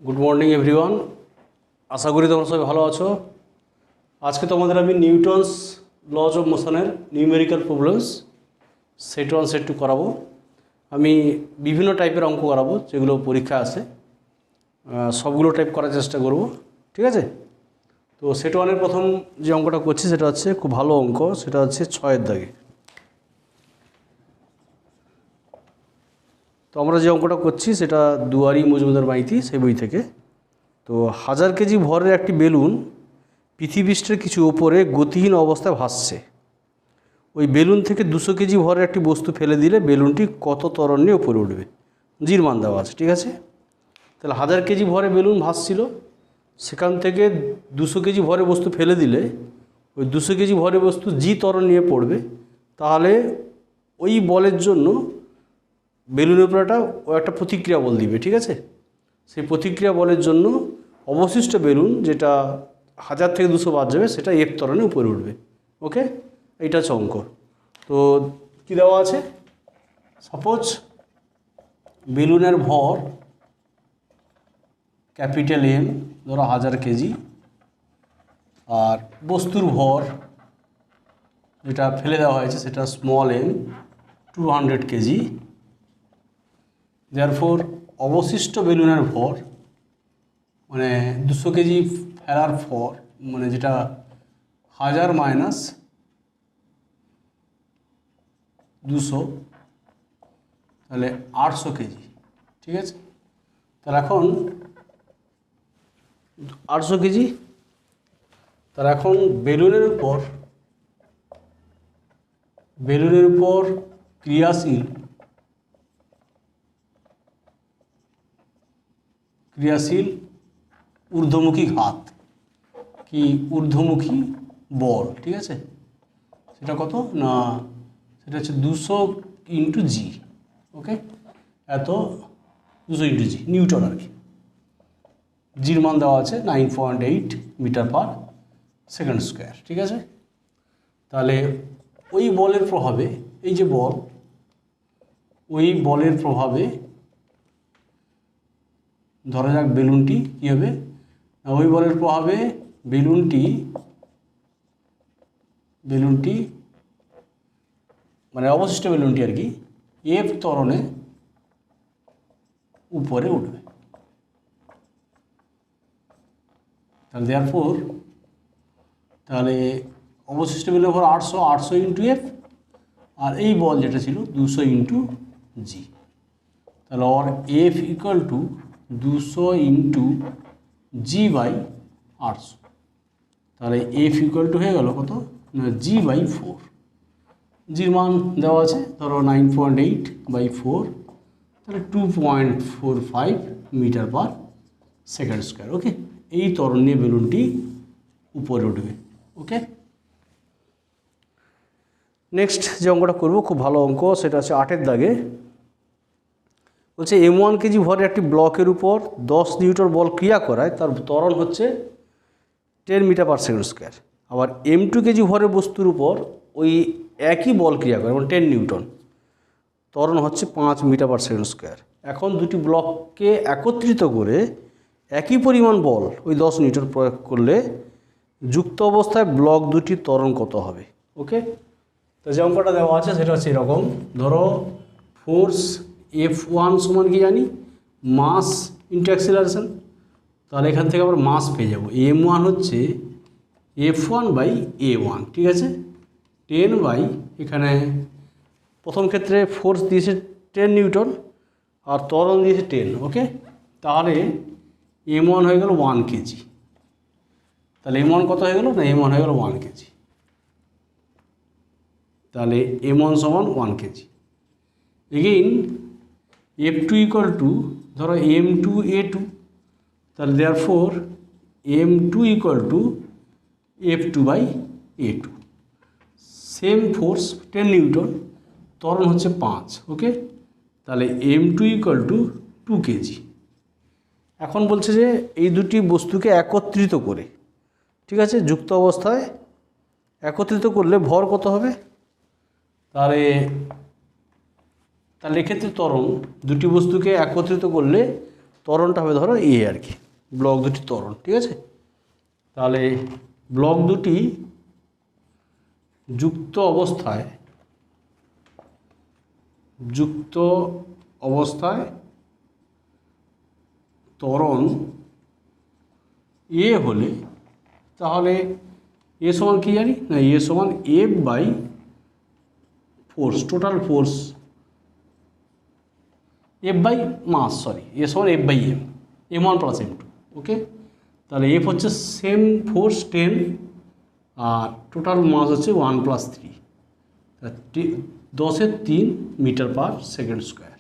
Good morning everyone. আশা করি তোমরা সবাই ভালো আছো। আজকে তোমাদের আমি নিউটনস লজ অফ মোশনের নিউমেরিক্যাল প্রবলেমস সেট 1 সেট 2 করাবো। আমি বিভিন্ন টাইপের অঙ্ক করাবো যেগুলো পরীক্ষা আসে, সবগুলো টাইপ করার চেষ্টা করব, ঠিক আছে? তো সেট 1-এর প্রথম যে অঙ্কটা করছি সেটা হচ্ছে খুব ভালো অঙ্ক, সেটা হচ্ছে 6-এর দাগে। তো আমরা যে অঙ্কটা করছি সেটা দুয়ারি মজুমদার মাইতি সেই বই থেকে। তো 1000 কেজি ভরের একটি বেলুন পৃথিবীষ্টের কিছু ওপরে গতিহীন অবস্থায় ভাসছে। ওই বেলুন থেকে 200 কেজি ভরের একটি বস্তু ফেলে দিলে বেলুনটি কত ত্বরণ নিয়ে উপরে উঠবে? জির মান দেওয়া আছে, ঠিক আছে? তাহলে 1000 কেজি ভরে বেলুন ভাসছিল, সেখান থেকে 200 কেজি ভরে বস্তু ফেলে দিলে ওই 200 কেজি ভরে বস্তু জি ত্বরণ নিয়ে পড়বে। তাহলে ওই বলের জন্য বেলুনের উপরে একটা প্রতিক্রিয়া বল দিবে, ঠিক আছে? সেই প্রতিক্রিয়া বলের জন্য অবশিষ্ট বেলুন যেটা 1000 থেকে 200 বাদ যাবে সেটা এফ ত্বরণে উপরে উঠবে। ওকে, এইটা হচ্ছে অঙ্ক। তো কী দেওয়া আছে? সাপোজ বেলুনের ভর ক্যাপিটাল এম, ধরো 1000 কেজি, আর বস্তুর ভর যেটা ফেলে দেওয়া হয়েছে সেটা স্মল এম 200 কেজি। দেয়ারফোর অবশিষ্ট বেলুনের ভর মানে 200 কেজি ফেলার ভর, মানে যেটা 1000 মাইনাস 200, তাহলে 800 কেজি, ঠিক আছে? তাহলে এখন 800 কেজি, তাহলে এখন বেলুনের উপর ক্রিয়াশীল ঊর্ধ্বমুখী ঘাত কি ঊর্ধ্বমুখী বল, ঠিক আছে? সেটা কত না, সেটা হচ্ছে 200 ইন্টু জি। ওকে, এত 200 ইন্টু জি, নিউটন আর কি। জির মান দেওয়া আছে 9.8 মিটার পার সেকেন্ড স্কোয়ার, ঠিক আছে? তাহলে ওই বলের প্রভাবে, এই যে বল, ওই বলের প্রভাবে ধরা যাক বেলুনটি কী হবে না, ওই বলের প্রভাবে বেলুনটি মানে অবশিষ্ট বেলুনটি আর কি এফ ত্বরণে উপরে উঠবে। তাহলে দেয়ারফোর তাহলে অবশিষ্ট বেলুনের ভর 800 ইন্টু এফ, আর এই বল যেটা ছিল 200 ইন্টু জি। তাহলে or f equal to 200 into g by 800। তাহলে এফ ইকুয়াল টু হয়ে গেল কত না, জি বাই 4। জির মান দেওয়া আছে ধরো 9.8 বাই 4, তাহলে 2.45 মিটার পার সেকেন্ড স্কোয়ার। ওকে, এই ত্বরণ নিয়ে বেলুনটি উপরে উঠবে। ওকে, নেক্সট যে অঙ্কটা করব খুব ভালো অঙ্ক, সেটা হচ্ছে 8-এর দাগে। বলছে M1 কেজি ভরের একটি ব্লকের উপর 10 নিউটন বল ক্রিয়া করায় তার ত্বরণ হচ্ছে 10 মিটার পার সেকেন্ড স্কোয়ার। আবার M2 কেজি ভরের বস্তুর উপর ওই একই বল ক্রিয়া করে মানে 10 নিউটন, ত্বরণ হচ্ছে 5 মিটার পার সেকেন্ড স্কোয়ার। এখন দুটি ব্লককে একত্রিত করে একই পরিমাণ বল ওই 10 নিউটন প্রয়োগ করলে যুক্ত অবস্থায় ব্লক দুটির ত্বরণ কত হবে? ওকে, তো যে অঙ্কটা দেওয়া আছে সেটা হচ্ছে এরকম। ধরো ফোর্স F1 সমান কি জানি, মাস ইন্টু অ্যাক্সিলারেশন। তাহলে এখান থেকে আমরা মাস পেয়ে যাব। M1 হচ্ছে F1 বাই A1, ঠিক আছে? 10 বাই, এখানে প্রথম ক্ষেত্রে ফোর্স দিয়েছে 10 নিউটন আর ত্বরণ দিয়েছে 10। ওকে, তাহলে M1 হয়ে গেল 1 কেজি। তাহলে M1 কত হয়ে গেল না, M1 হয়ে গেল 1 কেজি। তাহলে M1 সমান 1 KG. Again F2 equal to ধরো M2 A2, তাহলে therefore M2 equal to F2 by A2। Same force 10 newton, ত্বরণ হচ্ছে 5। ওকে, তাহলে M2 ইকুয়াল টু 2 কেজি। এখন বলছে যে এই দুটি বস্তুকে একত্রিত করে, ঠিক আছে, যুক্ত অবস্থায় একত্রিত করলে ভর কত হবে? তাহলে এক্ষেত্রে ত্বরণ, দুটি বস্তুকে একত্রিত করলে ত্বরণটা হবে ধরো এ আর কি, ব্লক দুটি ত্বরণ, ঠিক আছে। তাহলে ব্লক দুটি যুক্ত অবস্থায় ত্বরণ এ হলে, তাহলে এ সমান কি জানি না, এ সমান F by force, total force, F by mass, sorry, a সমান F by M1 plus M2, ওকে। তাহলে এফ হচ্ছে সেম ফোর্স 10 আর টোটাল মাস হচ্ছে 1 + 3, 10 এর 3 মিটার পার সেকেন্ড স্কোয়ার।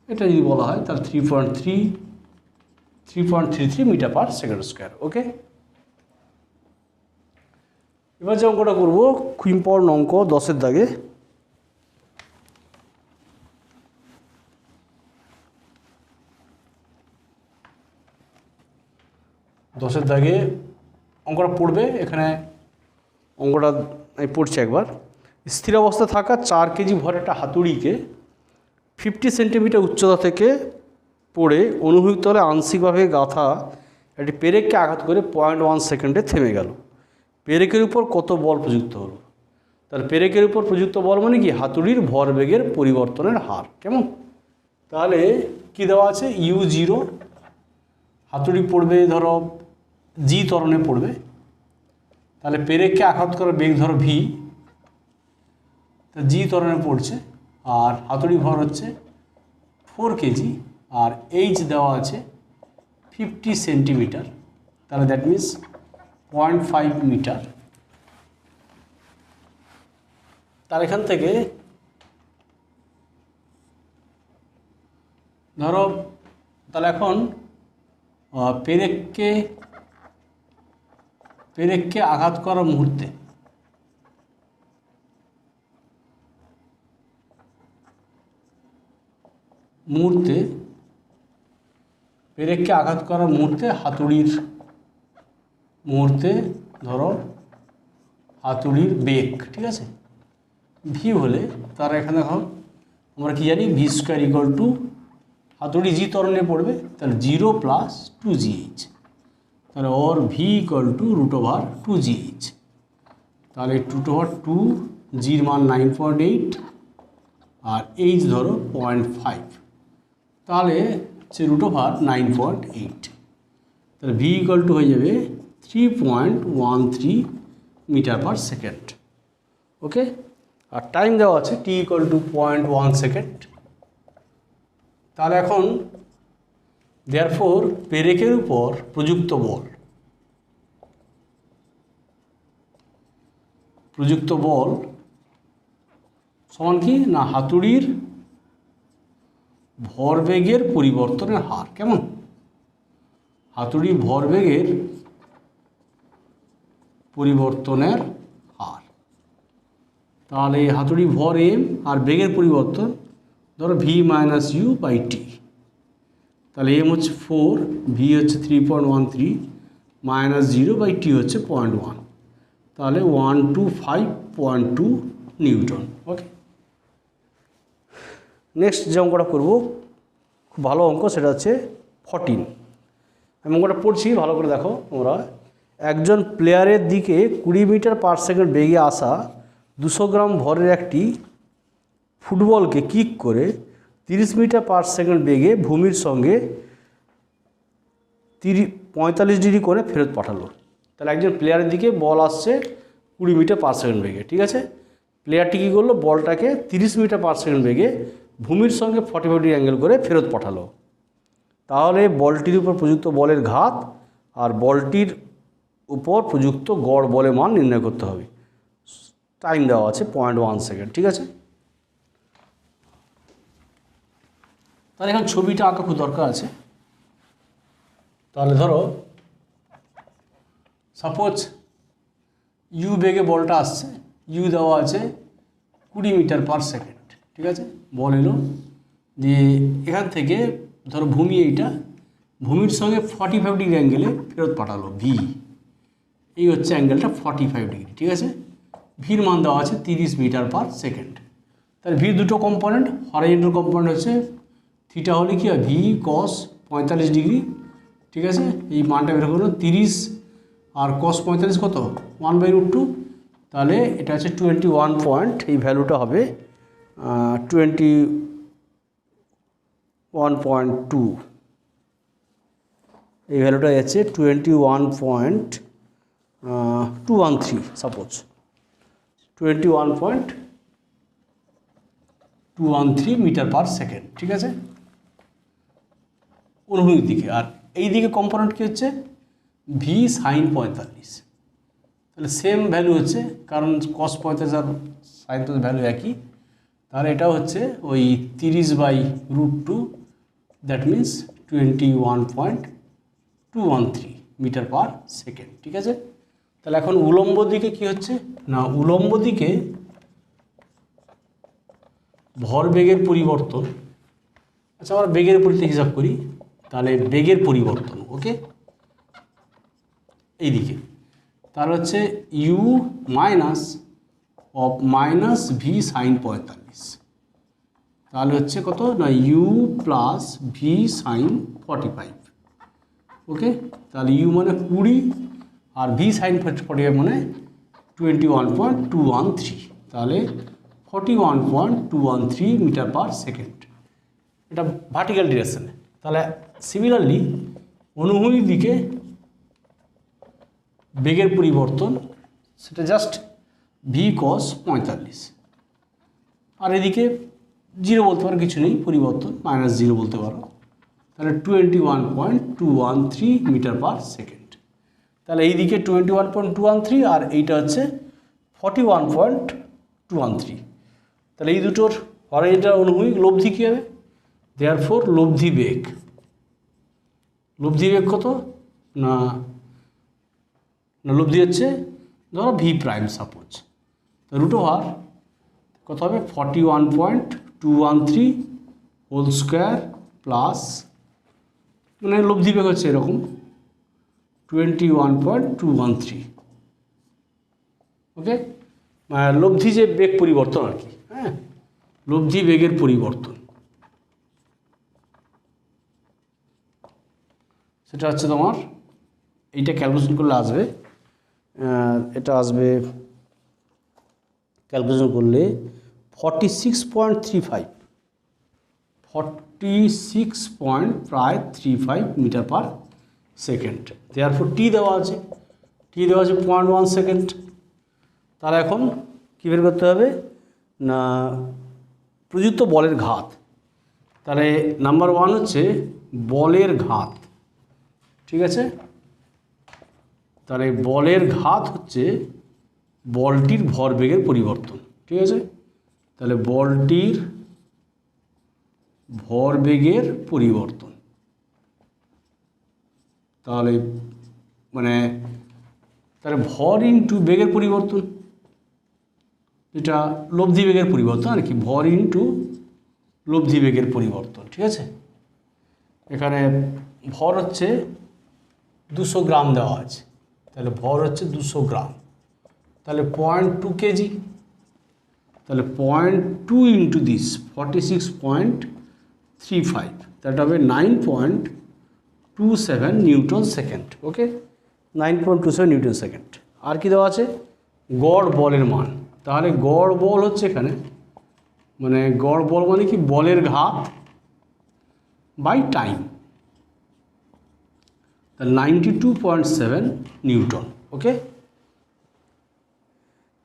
এটা যদি বলা হয় তাহলে 3.33 মিটার পার সেকেন্ড স্কোয়ার, ওকে। এবার যে অঙ্কটা করবো খুব ইম্পর্টেন্ট অঙ্ক 10-এর দাগে। অঙ্কটা পড়বে, এখানে অঙ্কটা আমি পড়ছি একবার। স্থির অবস্থায় থাকা 4 কেজি ভরের একটা হাতুড়িকে 50 সেন্টিমিটার উচ্চতা থেকে পড়ে অনুভূমিক তলে আংশিকভাবে গাঁথা একটি পেরেককে আঘাত করে 0.1 সেকেন্ডে থেমে গেল। পেরেকের উপর কত বল প্রযুক্ত হলো? তাহলে পেরেকের উপর প্রযুক্ত বল মানে কি, হাতুড়ির ভরবেগের পরিবর্তনের হার, কেমন? তাহলে কি দেওয়া আছে, u0, হাতুড়ি পড়বে ধরো জি ত্বরণে পড়বে, তাহলে পেরেককে আঘাত করার বেগ ধরো v, তা জি ত্বরণে পড়ছে, আর হাতুড়ি ভর হচ্ছে 4 কেজি, আর এইচ দেওয়া আছে 50 সেন্টিমিটার, তাহলে দ্যাট মিনস 0.5 মিটার। তার এখান থেকে ধরো, তাহলে এখন পেরেককে আঘাত করার মুহূর্তে পেরেককে আঘাত করার মুহূর্তে ধরো হাতুড়ির বেগ, ঠিক আছে, ভি হলে তার এখানে দেখো আমরা কি জানি, v² = হাতুড়ি জি ত্বরণে পড়বে, তাহলে 0 + 2gh, তাহলে ওর v = √2gh, তাহলে 2/2, জির মান 9.8 আর এইচ ধরো 0.5, তাহলে হচ্ছে √9.8, তাহলে v = হয়ে যাবে 3.13 মিটার পার সেকেন্ড, ওকে। আর টাইম দেওয়া আছে t = 0.1 সেকেন্ড। তাহলে এখন দেয়ারফোর পেরেকের উপর প্রযুক্ত বল সমান কি না, হাতুড়ির ভরবেগের পরিবর্তনের হার, কেমন? হাতুড়ির ভরবেগের পরিবর্তনের হার, তাহলে হাতুড়ি ভর m আর বেগের পরিবর্তন ধরো v - u/t, তাহলে m হচ্ছে 4, v হচ্ছে 3.13 - 0/t হচ্ছে 0.1, তাহলে 125.2 নিউটন, ওকে। নেক্সট যে অঙ্কটা করবো খুব ভালো অঙ্ক, সেটা হচ্ছে 14। আমি অঙ্কটা পড়ছি, ভালো করে দেখো তোমরা। একজন প্লেয়ারের দিকে 20 মিটার পার সেকেন্ড বেগে আসা 200 গ্রাম ভরের একটি ফুটবলকে কিক করে 30 মিটার পার সেকেন্ড বেগে ভূমির সঙ্গে 45 ডিগ্রি করে ফেরত পাঠালো। তাহলে একজন প্লেয়ারের দিকে বল আসছে 20 মিটার পার সেকেন্ড বেগে, ঠিক আছে। প্লেয়ারটি কী করলো, বলটাকে 30 মিটার পার সেকেন্ড বেগে ভূমির সঙ্গে 45 ডিগ্রি অ্যাঙ্গেল করে ফেরত পাঠালো। তাহলে বলটির উপর প্রযুক্ত বলের ঘাত আর বলটির উপর প্রযুক্ত গড় বলের মান নির্ণয় করতে হবে। টাইম দেওয়া আছে 0.1 সেকেন্ড, ঠিক আছে। তাহলে এখন ছবিটা আঁকা খুব দরকার আছে। তাহলে ধরো সাপোজ ইউ বেগে বলটা আসছে, ইউ দেওয়া আছে 20 মিটার পার সেকেন্ড, ঠিক আছে। বল এলো, দিয়ে এখান থেকে ধরো ভূমি, এইটা ভূমির সঙ্গে 45 ডিগ্রি অ্যাঙ্গেলে ফেরত পাঠালো, ভি, এই হচ্ছে অ্যাঙ্গেলটা 45 ডিগ্রি, ঠিক আছে। ভির মান দেওয়া আছে 30 মিটার পার সেকেন্ড। তাহলে ভির দুটো কম্পোনেন্ট, হরাইজন্টাল কম্পোনেন্ট হচ্ছে থিটা হলে কি হয়, ভি cos 45 ডিগ্রি, ঠিক আছে। এই মানটা বের হলো 30 আর cos 45 কত 1/√2, তাহলে এটা হচ্ছে 21 পয়েন্ট, এই ভ্যালুটা হবে 21.2, এই ভ্যালুটা যাচ্ছে 21.213, সাপোজ 21.213 মিটার পার সেকেন্ড, ঠিক আছে, অনুভূমিক দিকে। আর এই দিকে কম্পোনেন্ট কি হচ্ছে ভি সাইন 45, তাহলে সেম ভ্যালু হচ্ছে, কারণ cos 45 আর সাইন তো ভ্যালু একই, তাহলে এটা হচ্ছে ওই 30/√2, that means 21.213 metre per second, ঠিক আছে। তাহলে এখন উলম্ব দিকে কি হচ্ছে না, উলম্ব দিকে ভরবেগের পরিবর্তন, আচ্ছা আমরা বেগের পরিবর্তন হিসাব করি, তাহলে বেগের পরিবর্তন, ওকে, এই দিকে, তাহলে হচ্ছে u minus of minus v sine 45, তাহলে হচ্ছে কত না u plus v sine 45, okay. তাহলে ইউ মানে 20 আর ভি সাইন 45 মানে 21.213, তাহলে 41.213 মিটার পার সেকেন্ড, এটা ভার্টিক্যাল ডিরেকশনে। তাহলে সিমিলারলি অনুভূমিক দিকে বেগের পরিবর্তন, সেটা জাস্ট ভি cos 45, আর এদিকে 0 বলতে পারো, কিছু নেই পরিবর্তন, -0 বলতে পারো, তাহলে 21.213 মিটার পার সেকেন্ড। তাহলে এই দিকে 21.213 আর এইটা হচ্ছে 41.213, তাহলে এই দুটোর হরাইজন্টাল অনুভূমিক লব্ধি কী হবে, দেয়ারফর লব্ধি বেগ, লব্ধি বেগ কত না লব্ধি হচ্ছে ধরো ভি প্রাইম, সাপোজ, তো √r কত হবে 41.213 হোল স্কোয়ার প্লাস, মানে লব্ধি বেগ হচ্ছে এরকম 21.213, ওকে, লব্ধি যে বেগ পরিবর্তন আর কি, হ্যাঁ, লব্ধি বেগের পরিবর্তন, সেটা হচ্ছে তোমার এইটা ক্যালকুলেশন করলে আসবে, এটা আসবে ক্যালকুলেশন করলে 46.35 মিটার পার সেকেন্ড, দেয়ারফর টি দেওয়া আছে, 0.1 সেকেন্ড। তাহলে এখন কী বের করতে হবে না প্রযুক্ত বলের ঘাত, তাহলে নাম্বার 1 হচ্ছে বলের ঘাত, ঠিক আছে। তাহলে বলের ঘাত হচ্ছে বলটির ভরবেগের পরিবর্তন, ঠিক আছে। তাহলে বলটির ভরবেগের পরিবর্তন, তাহলে মানে তাহলে ভর ইনটু বেগের পরিবর্তন, এটা লব্ধি বেগের পরিবর্তন আর কি, ভর ইনটু লব্ধি বেগের পরিবর্তন, ঠিক আছে। এখানে ভর হচ্ছে 200 গ্রাম দেওয়া আছে, তাহলে ভর হচ্ছে 200 গ্রাম, তাহলে 0.2 কেজি, তাহলে 0.2 ইন্টু দিস 46.35, দ্যাট হবে 9.27 নিউটন সেকেন্ড, ওকে, 9.27 নিউটন সেকেন্ড। আর কি দেওয়া আছে গড় বলের মান, তাহলে গড় বল হচ্ছে এখানে, মানে গড় বল মানে কি বলের ঘাত বাই টাইম, তাহলে 92.7 নিউটন, ওকে।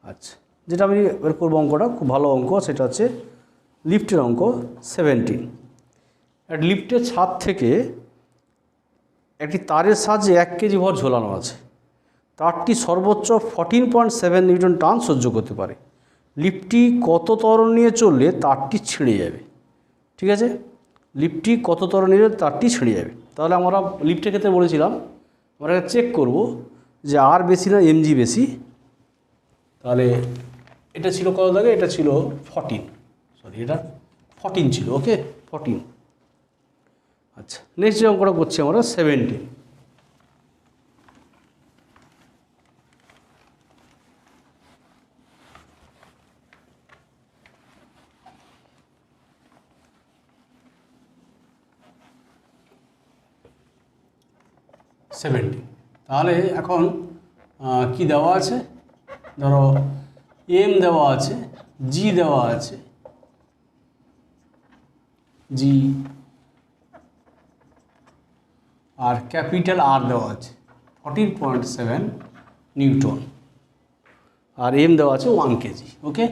আচ্ছা, যেটা আমি বের করবো অঙ্কটা খুব ভালো অঙ্ক, সেটা হচ্ছে লিফটের অঙ্ক 17। একটা লিফটের ছাদ থেকে একটি তারের সাহায্যে 1 কেজি ভর ঝোলানো আছে, তারটি সর্বোচ্চ 14.7 নিউটন টান সহ্য করতে পারে, লিফটটি কত ত্বরণ নিয়ে চললে তারটি ছিঁড়ে যাবে, ঠিক আছে। লিফটটি কত ত্বরণ নিয়ে তারটি ছিঁড়ে যাবে, তাহলে আমরা লিফটের ক্ষেত্রে বলেছিলাম আমরা চেক করব যে আর বেশি না এমজি বেশি, তাহলে এটা ছিল কত দাগে, এটা ছিল 14, সরি এটা 14 ছিল, ওকে 14। আচ্ছা, নেক্সট যে অঙ্কটা করছি আমরা 17। 70। তাহলে এখন কি দেওয়া আছে, ধরো এম দেওয়া আছে, জি দেওয়া আছে, জি আর ক্যাপিটাল আর দেওয়া আছে 14.7 নিউটন, আর এম দেওয়া আছে 1 কেজি। ওকে,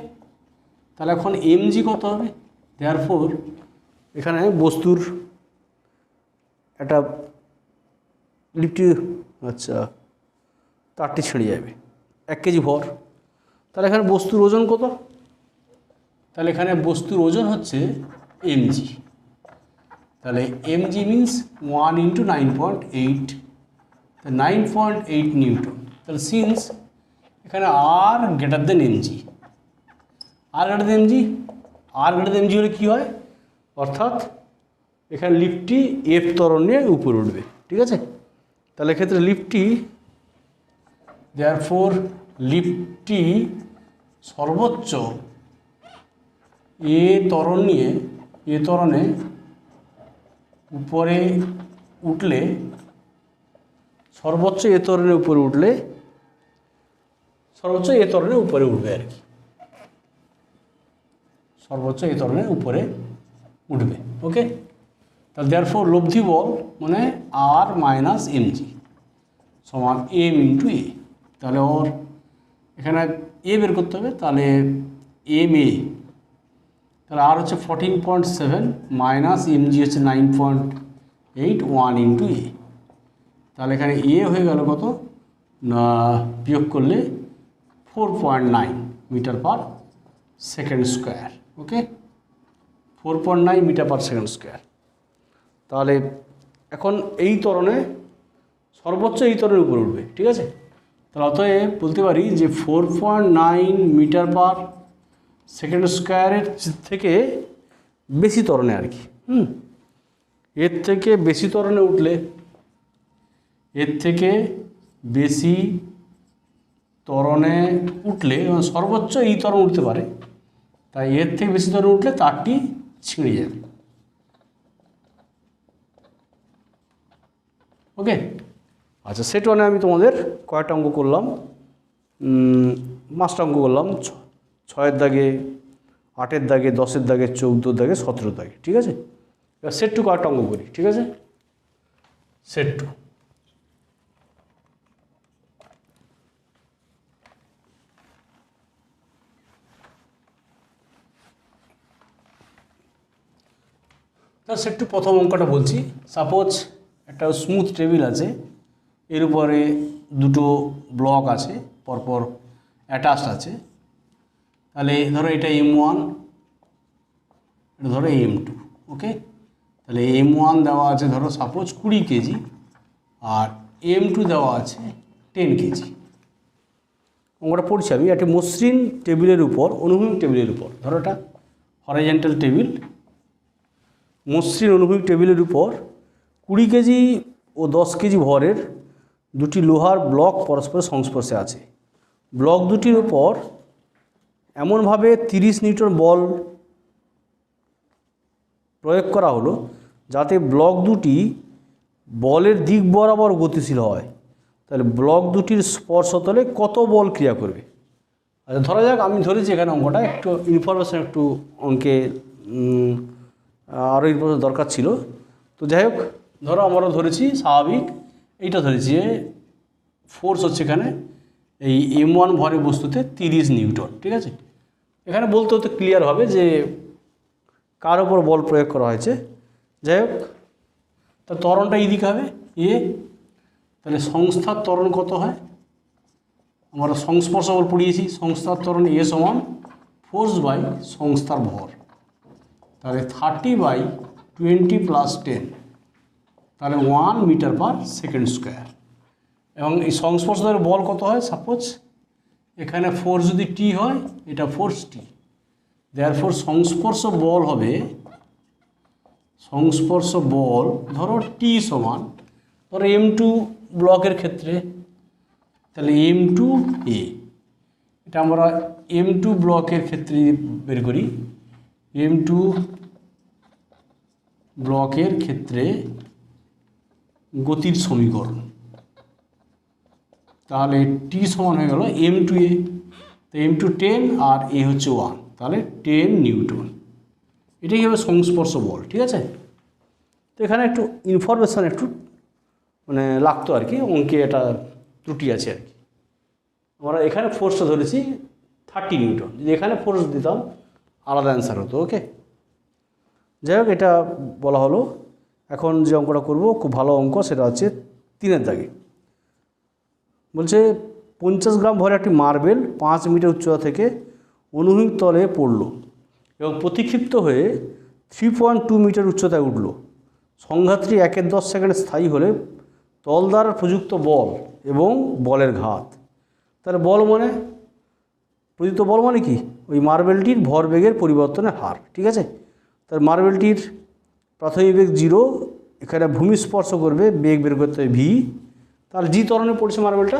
তাহলে এখন এমজি কত হবে? দেয়ারফোর এখানে বস্তুর একটা লিফটি, আচ্ছা তারটি ছিঁড়ে যাবে 1 কেজি ভর। তাহলে এখানে বস্তুর ওজন কত? তাহলে এখানে বস্তুর ওজন হচ্ছে এমজি। তাহলে এমজি মিন্স 1 × 9.8, 9.8 নিউটন। তাহলে সিন্স এখানে আর গ্রেটার দেন এমজি, আর গ্রেটার দেন এমজি, আর গ্রেটার দেন এমজি হলে কী হয়, অর্থাৎ এখানে লিফটটি এফ ত্বরণ নিয়ে উপরে উঠবে। ঠিক আছে, তাহলে এক্ষেত্রে লিফটটি, দেয়ারফোর লিফটটি সর্বোচ্চ এ ত্বরণ নিয়ে, এ ত্বরণে উপরে উঠলে, সর্বোচ্চ এ ত্বরণের উপরে উঠলে, সর্বোচ্চ এ ত্বরণের উপরে উঠবে আর কি, সর্বোচ্চ এ ত্বরণের উপরে উঠবে। ওকে, তাহলে দেয়ারফোর লব্ধি বল মানে আর মাইনাস এমজি সমান এম ইন্টু এ। তাহলে ওর এখানে এ বের করতে হবে, তাহলে এম এ, তাহলে আর হচ্ছে 14.7 মাইনাস এমজি হচ্ছে 9.8, 1 × এ। তাহলে এখানে এ হয়ে গেল কত না, বিয়োগ করলে 4.9 মিটার পার সেকেন্ড স্কোয়ার। ওকে, 4.9 মিটার পার সেকেন্ড স্কোয়ার। তাহলে এখন এই ত্বরণে সর্বোচ্চ এই ত্বরণের উপরে উঠবে। ঠিক আছে, তাহলে অতএব বলতে পারি যে 4.9 মিটার পার সেকেন্ড স্কোয়ারের থেকে বেশি ত্বরণে আর কি, এর থেকে বেশি ত্বরণে উঠলে, এর থেকে বেশি ত্বরণে উঠলে সর্বোচ্চ এই ত্বরণ উঠতে পারে, তাই এর থেকে বেশি ত্বরণে উঠলে তারটি ছিঁড়ে যাবে। ওকে, আচ্ছা সেট ওয়ানে আমি তোমাদের কয়টা অঙ্ক করলাম, 5টা অঙ্ক করলাম, 6-এর দাগে, 8-এর দাগে, 10-এর দাগে, 14-এর দাগে, 17-এর দাগে। ঠিক আছে, এবার সেট টু কয়েকটা অঙ্ক করি। ঠিক আছে, সেট টু, সেট টু প্রথম অঙ্কটা বলছি। সাপোজ একটা স্মুথ টেবিল আছে, এর উপরে দুটো ব্লক আছে পরপর অ্যাটাচড আছে। তাহলে ধরো এটা M1, এটা ধরো M2। ওকে, তাহলে M1 দেওয়া আছে ধরো সাপোজ 20 কেজি, আর M2 দেওয়া আছে 10 কেজি। অঙ্কটা পড়ছি আমি, একটা মসৃণ টেবিলের উপর, অনুভূমিক টেবিলের উপর, ধরো এটা হরাইজন্টাল টেবিল, মসৃণ অনুভূমিক টেবিলের উপর 20 কেজি ও 10 কেজি ভরের দুটি লোহার ব্লক পরস্পরের সংস্পর্শে আছে। ব্লক দুটির উপর এমনভাবে 30 নিউটন বল প্রয়োগ করা হলো যাতে ব্লক দুটি বলের দিক বরাবর গতিশীল হয়। তাহলে ব্লক দুটির স্পর্শতলে কত বল ক্রিয়া করবে? আচ্ছা ধরা যাক, আমি ধরেছি এখানে অঙ্কটা একটু ইনফরমেশন, একটু অঙ্কে আরও ইনফরমেশন দরকার ছিল। তো যাই হোক, ধরো আমরা ধরেছি স্বাভাবিক, এইটা ধরেছি যে ফোর্স হচ্ছে এখানে এই M1 ভরে বস্তুতে 30 নিউটন। ঠিক আছে, এখানে বলতে হতে ক্লিয়ার হবে যে কার উপর বল প্রয়োগ করা হয়েছে। যাই হোক, তা ত্বরণটা এই দিকে হবে এ, তাহলে সংস্থার ত্বরণ কত হয়, আমরা সংস্পর্শ বল পড়িয়েছি, সংস্থার ত্বরণ এ সমান ফোর্স বাই সংস্থার ভর, তাহলে 30/20 + 10, তাহলে 1 মিটার পার সেকেন্ড স্কোয়ার। এবং এই সংস্পর্শ দ্বারা বল কত হয়, সাপোজ এখানে ফোর্স যদি টি হয়, এটা ফোর্স টি, দেয়ারফোর সংস্পর্শ বল হবে, সংস্পর্শ বল ধরো টি সমান, ধরো M2 ব্লকের ক্ষেত্রে, তাহলে M2 এ, এটা আমরা M2 ব্লকের ক্ষেত্রে বের করি। M2 ব্লকের ক্ষেত্রে গতির সমীকরণ, তাহলে টি সমান হয়ে গেল এম টু এ, তো এম টু 10 আর এ হচ্ছে 1, তাহলে 10 নিউটন। এটাই হবে সংস্পর্শ বল, ঠিক আছে। তো এখানে একটু ইনফরমেশান একটু মানে লাগতো আর কি, অঙ্কে এটা ত্রুটি আছে আর কি। আমরা এখানে ফোর্সটা ধরেছি 30 নিউটন, যদি এখানে ফোর্স দিতাম আলাদা অ্যান্সার হতো। ওকে, যাই হোক, এটা বলা হলো। এখন যে অঙ্কটা করব খুব ভালো অঙ্ক, সেটা হচ্ছে 3 দাগে। বলছে 50 গ্রাম ভরের একটি মার্বেল 5 মিটার উচ্চতা থেকে অনুভূমিক তলে পড়ল এবং প্রতিক্ষিপ্ত হয়ে 3.2 মিটার উচ্চতায় উঠল। সংঘাতটি 1/10 সেকেন্ড স্থায়ী হলে তল দ্বারা প্রযুক্ত বল এবং বলের ঘাত। তার বল মানে প্রযুক্ত বল মানে কি, ওই মার্বেলটির ভরবেগের পরিবর্তনের হার, ঠিক আছে। তার মার্বেলটির প্রাথমিক বেগ 0, এখানে ভূমি স্পর্শ করবে, বেগ বের করতে হবে ভি। তাহলে জি ত্বরণে পড়ছে মার্বেলটা,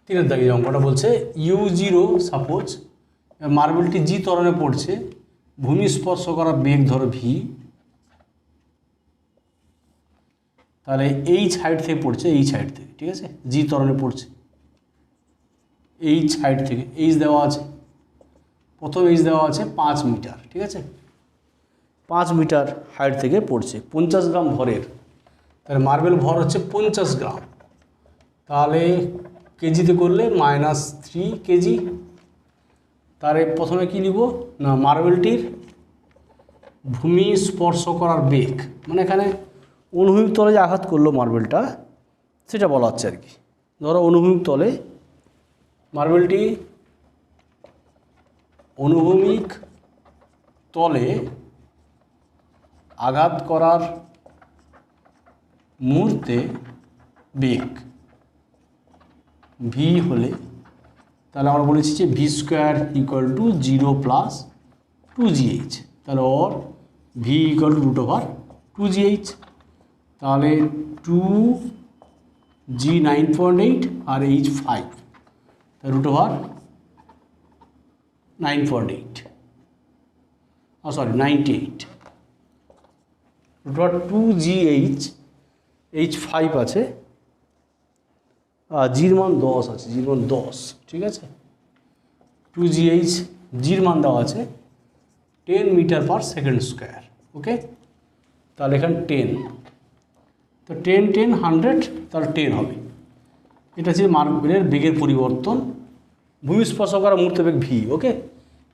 তিনের দাগে অঙ্কটা বলছে U0 সাপোজ মার্বেলটি জি ত্বরণে পড়ছে, ভূমি স্পর্শ করা বেগ ধরো ভি, তাহলে এই সাইড থেকে পড়ছে, এই সাইড থেকে, ঠিক আছে, জি ত্বরণে পড়ছে এই সাইড থেকে। এইচ দেওয়া আছে, প্রথম এইচ দেওয়া আছে 5 মিটার, ঠিক আছে, 5 মিটার হাইট থেকে পড়ছে 50 গ্রাম ভরের। তাহলে মার্বেল ভর হচ্ছে 50 গ্রাম, তাহলে কেজিতে করলে -3 কেজি। তারে প্রথমে কি নিব না, মার্বেলটির ভূমি স্পর্শ করার বেগ, মানে এখানে অনুভূমিক তলে যে আঘাত করলো মার্বেলটা, সেটা বলা হচ্ছে আর কি। ধরো অনুভূমিক তলে মার্বেলটি অনুভূমিক তলে আঘাত করার মুহূর্তে বেগ ভি হলে, তাহলে আমরা বলেছি যে V square equal two 0 plus 2gh, তাহলে ওর ভি ইকুয়াল টু √2gh, তাহলে 2g 9.8 আর h 5, তাহলে √9.8, সরি 98, √2gh, h 5 আছে, জির মান 10 আছে, জির মান 10, ঠিক আছে। 2gh জির মান দেওয়া আছে 10 মিটার পার সেকেন্ড স্কোয়ার। ওকে, তাহলে এখানে 10, তো 10 10 100, তাহলে 10 হবে। এটা হচ্ছে মার্বেলের বেগের পরিবর্তন, ভূমি স্পর্শ করা মুহূর্তে বেগ ভি। ওকে,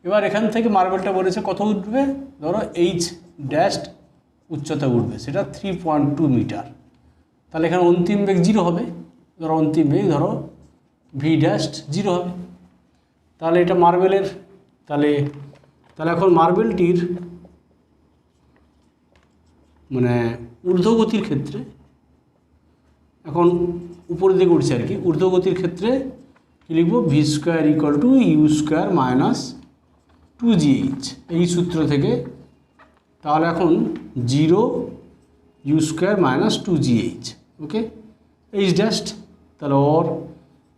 এবার এখান থেকে মার্বেলটা বলেছে কত উঠবে, ধরো এইচ ড্যাশ উচ্চতা উঠবে, সেটা 3.2 মিটার। তাহলে এখানে অন্তিম বেগ 0 হবে, ধরো অন্তিম বেগ ধরো ভি ড্যাশ 0 হবে। তাহলে এটা মার্বেলের, তাহলে এখন মার্বেলটির মানে ঊর্ধ্বগতির ক্ষেত্রে, এখন উপরের দিকে উঠছে আর কি, ঊর্ধ্বগতির ক্ষেত্রে কী লিখবো, v square equal to u square minus 2gh, এই সূত্র থেকে। তাহলে এখন 0 u square minus 2gh, okay, h dash, তাহলে ওর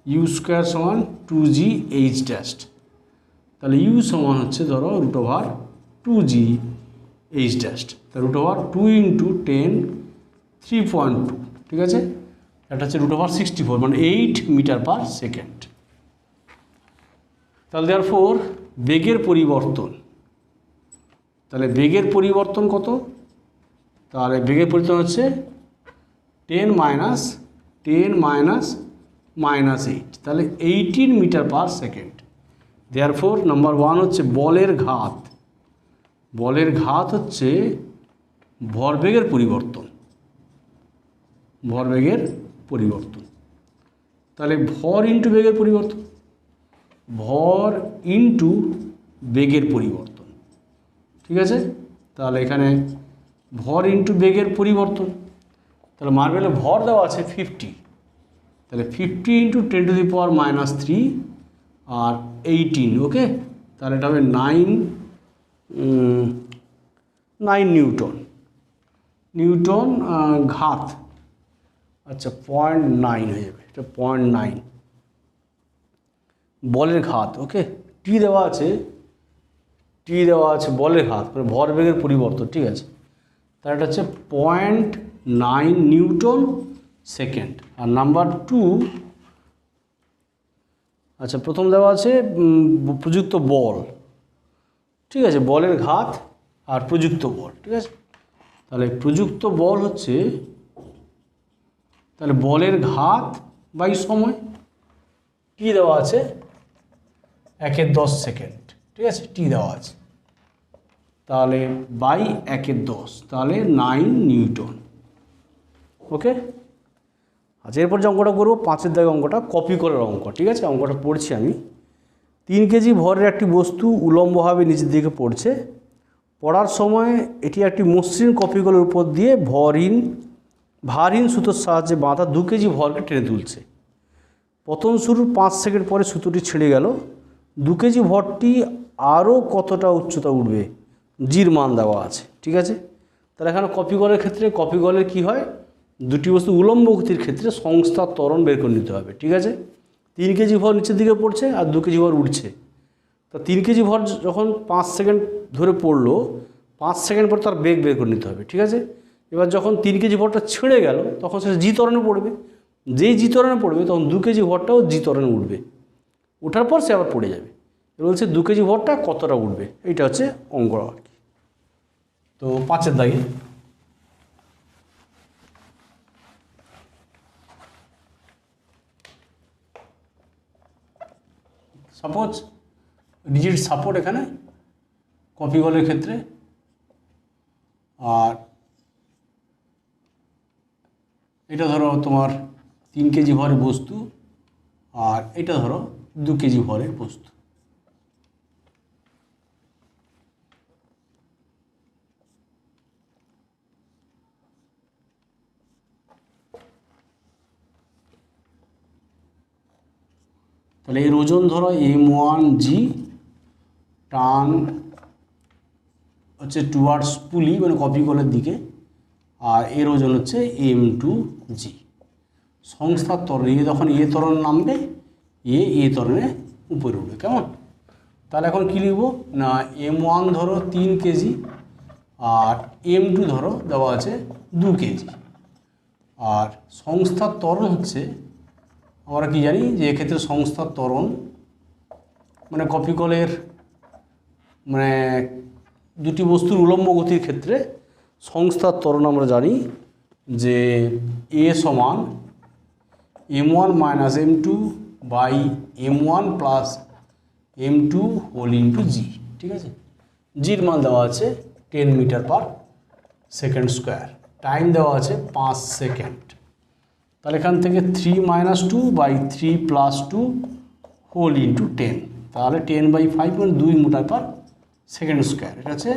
ইউ স্কোয়ার সমান 2gh ড্যাশ, তাহলে ইউ সমান হচ্ছে ধরো √2gh ড্যাশ, তাহলে √2 × 10 3.2, ঠিক আছে, এটা হচ্ছে √64, মানে 8 মিটার পার সেকেন্ড। তাহলে দেয়ারফর বেগের পরিবর্তন, তাহলে বেগের পরিবর্তন কত, তাহলে বেগের পরিবর্তন হচ্ছে 10 -8, তাহলে 18 metre per second. Therefore number 1 হচ্ছে বলের ঘাত, বলের ঘাত হচ্ছে ভরবেগের পরিবর্তন, ভরবেগের পরিবর্তন। তাহলে ভর ইন্টু বেগের পরিবর্তন, ভর ইন্টু বেগের পরিবর্তন, ঠিক আছে। তাহলে এখানে ভর ইন্টু বেগের পরিবর্তন, তাহলে মার্বেলে ভর দেওয়া আছে 50, তাহলে 50 × 10⁻³ আর 18, ওকে, তাহলে এটা হবে 9 নিউটন ঘাত, আচ্ছা 0.9 হয়ে যাবে, এটা 0.9 বলের ঘাত। ওকে, টি দেওয়া আছে বলের ঘাত, মানে ভরবেগের পরিবর্তন, ঠিক আছে। তাহলে এটা হচ্ছে 0.9 নিউটন সেকেন্ড। আর নাম্বার 2, আচ্ছা প্রথম দেওয়া আছে প্রযুক্ত বল, ঠিক আছে, বলের ঘাত আর প্রযুক্ত বল, ঠিক আছে। তাহলে প্রযুক্ত বল হচ্ছে, তাহলে বলের ঘাত বাই সময়, টি দেওয়া আছে 1/10 সেকেন্ড, ঠিক আছে, টি দেওয়া আছে, তাহলে বাই 1/10, তাহলে 9 নিউটন। ওকে, আচ্ছা এরপর যে অঙ্কটা করবো 5 দাগে অঙ্কটা কপি করার অঙ্ক, ঠিক আছে। অঙ্কটা পড়ছি আমি। 3 কেজি ভরের একটি বস্তু উলম্বভাবে নিচের দিকে পড়ছে। পড়ার সময় এটি একটি মসৃণ কপিকলের উপর দিয়ে ভারহীন সুতোর সাহায্যে বাঁধা 2 কেজি ভরকে টেনে তুলছে। পতন শুরুর 5 সেকেন্ড পরে সুতোটি ছিঁড়ে গেল। 2 কেজি ভরটি আরও কতটা উচ্চতা উঠবে, জির মান দেওয়া আছে, ঠিক আছে। তাহলে এখানে কপিকলের ক্ষেত্রে কপিকলের কী হয়, দুটি বস্তু উলম্ব গতির ক্ষেত্রে সংস্থার ত্বরণ বের করে নিতে হবে, ঠিক আছে। 3 কেজি ভর নিচের দিকে পড়ছে আর 2 কেজি ভর উঠছে। তো 3 কেজি ভর যখন 5 সেকেন্ড ধরে পড়লো, 5 সেকেন্ড পর তার বেগ বের করে নিতে হবে, ঠিক আছে। এবার যখন 3 কেজি ভরটা ছিঁড়ে গেল তখন সেটা জি ত্বরণে পড়বে। যেই জি ত্বরণে পড়বে তখন 2 কেজি ভরটাও জি ত্বরণে উঠবে। ওঠার পর সে আবার পড়ে যাবে। এবার বলছে 2 কেজি ভরটা কতটা উঠবে, এইটা হচ্ছে অঙ্ক আর কি। তো 5 দাগে সাপোজ রিজিড সাপোর্ট এখানে কপিকলের ক্ষেত্রে, আর এটা ধরো তোমার 3 কেজি ভরের বস্তু, আর এটা ধরো 2 কেজি ভরের বস্তু। তাহলে এর ওজন ধরো M1G, টান হচ্ছে টুয়ার্ডস পুলি মানে কপিকলের দিকে, আর এর ওজন হচ্ছে M2G। সংস্থার ত্বরণ, এ যখন এ ত্বরণ নামবে, এ ত্বরণে উপরে উঠবে, কেমন। তাহলে এখন কী লিখব না, M1 ধরো 3 কেজি আর M2 ধরো দেওয়া আছে 2 কেজি। আর সংস্থার ত্বরণ হচ্ছে, আমরা কি জানি যে এক্ষেত্রে সংস্থার ত্বরণ মানে কপিকলের মানে দুটি বস্তুর উলম্ব গতির ক্ষেত্রে সংস্থার ত্বরণ আমরা জানি যে এ সমান M1 minus M2 by M1 plus M2 whole into g, ঠিক আছে। জির মান দেওয়া আছে 10 metre per second square, time দেওয়া আছে 5 সেকেন্ড। তাহলে এখান থেকে 3 minus 2 by 3 plus 2 whole into 10, তাহলে 10/5 মানে 2 মিটার পার সেকেন্ড স্কোয়ার। এটা হচ্ছে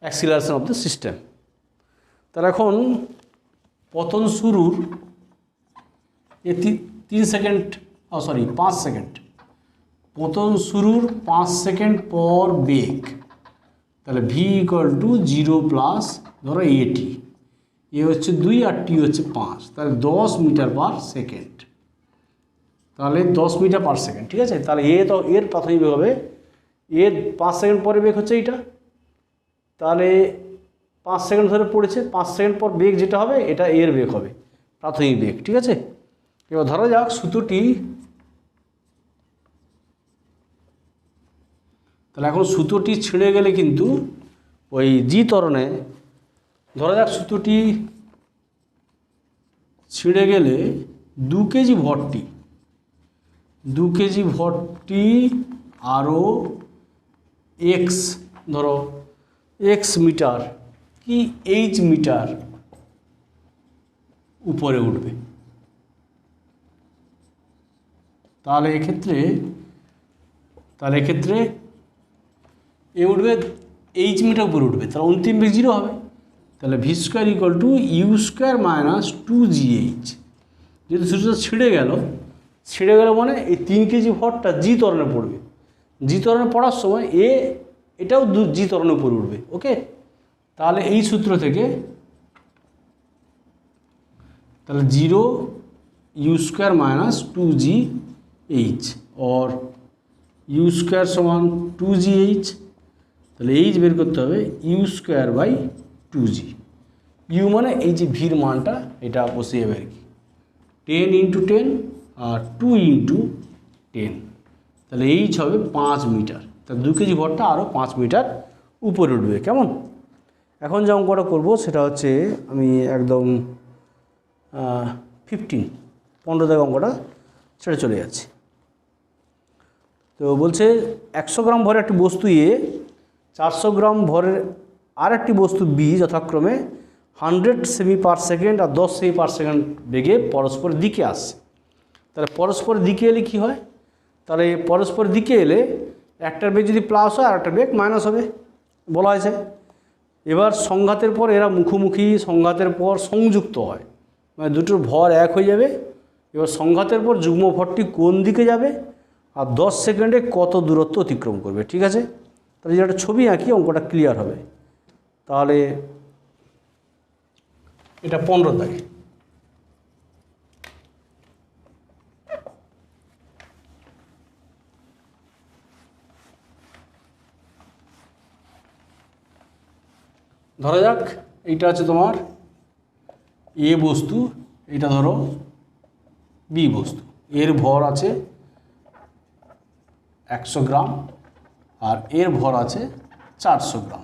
অ্যাক্সিলারেশন অফ দ্য সিস্টেম। তাহলে এখন পতন শুরুর 3 সেকেন্ড, 5 সেকেন্ড, পতন শুরুর 5 সেকেন্ড পর বেগ, তাহলে v = 0 প্লাস ধরো এটি, এ হচ্ছে 2 আর টি হচ্ছে 5, তাহলে 10 মিটার পার সেকেন্ড, তাহলে 10 মিটার পার সেকেন্ড, ঠিক আছে। তাহলে এর প্রাথমিক বেগ হবে, এর 5 সেকেন্ড পরে বেগ হচ্ছে এইটা, তাহলে 5 সেকেন্ড ধরে পড়েছে, 5 সেকেন্ড পর বেগ যেটা হবে এটা এর বেগ হবে, প্রাথমিক বেগ, ঠিক আছে। এবার ধরা যাক সুতোটি, তাহলে এখন সুতোটি ছিঁড়ে গেলে কিন্তু ওই জি ত্বরণে, ধরা যাক সুতোটি ছিঁড়ে গেলে 2 কেজি ভরটি আরও এক্স, ধরো এক্স মিটার কি এইচ মিটার উপরে উঠবে। তাহলে এক্ষেত্রে এ উঠবে এইচ মিটার উপরে উঠবে, তাহলে অন্তিম বেগ 0 হবে। তাহলে v² = u² মাইনাস 2gh। যেহেতু সুতোটা ছিঁড়ে গেল মানে এই 3 কেজি ভরটা জি ত্বরণে পড়বে, জি ত্বরণে পড়ার সময় এটাও জি ত্বরণে উপরে উঠবে, ওকে। তাহলে এই সূত্র থেকে তাহলে 0 u² মাইনাস 2gh और u² সমান 2gh, তাহলে এইচ বের করতে হবে u² বাই 2g। ইউ মানে এই যে ভির মানটা এটা বসে যাবে আর কি, 10 ইন্টু 10 আর 2 ইন্টু 10, তাহলে এইচ হবে 5 মিটার। তাহলে 2 কেজি ভরটা আরও 5 মিটার উপরে উঠবে। কেমন? এখন যে অঙ্কটা করবো সেটা হচ্ছে আমি একদম 15 দাগে অঙ্কটা সেটা চলে যাচ্ছে। তো বলছে 100 গ্রাম ভরের একটি বস্তু এ, 400 গ্রাম ভরের আর একটি বস্তু বি যথাক্রমে 100 সেমি পার সেকেন্ড আর 10 সেমি পার সেকেন্ড বেগে পরস্পরের দিকে আসছে। তাহলে পরস্পরের দিকে এলে কী হয়? তাহলে পরস্পরের দিকে এলে একটার বেগ যদি প্লাস হয় আর একটা বেগ মাইনাস হবে বলা হয়েছে। এবার সংঘাতের পর এরা মুখোমুখি, সংঘাতের পর সংযুক্ত হয়, মানে দুটোর ভর এক হয়ে যাবে। এবার সংঘাতের পর যুগ্ম ভরটি কোন দিকে যাবে আর 10 সেকেন্ডে কত দূরত্ব অতিক্রম করবে। ঠিক আছে, তাহলে যদি একটা ছবি আঁকি অঙ্কটা ক্লিয়ার হবে। তাহলে এটা 15 দাগে। ধরা যাক এইটা হচ্ছে তোমার এ বস্তু, এটা ধরো বি বস্তু, এর ভর আছে 100 গ্রাম আর এর ভর আছে 400 গ্রাম।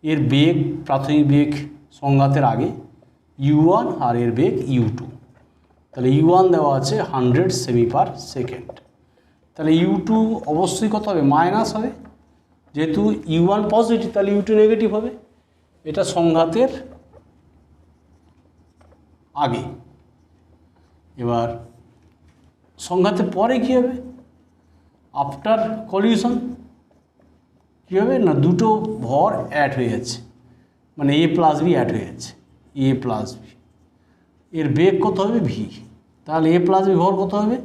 এর বেগ, প্রাথমিক বেগ সংঘাতের আগে u1 আর এর বেগ u2। তাহলে u1 দেওয়া আছে 100 সেমি পার সেকেন্ড। তাহলে u2 অবশ্যই কত হবে? মাইনাস হবে, যেহেতু u1 পজিটিভ তাহলে u2 নেগেটিভ হবে। এটা সংঘাতের আগে। এবার সংঘাতের পরে কী হবে? আফটার কলিউশন কী হবে না, দুটো ভর অ্যাড হয়ে যাচ্ছে, মানে এ প্লাস বি অ্যাড হয়ে যাচ্ছে, এ প্লাস বি। এর বেগ কত হবে? ভি। তাহলে এ প্লাস বি ভর কত হবে?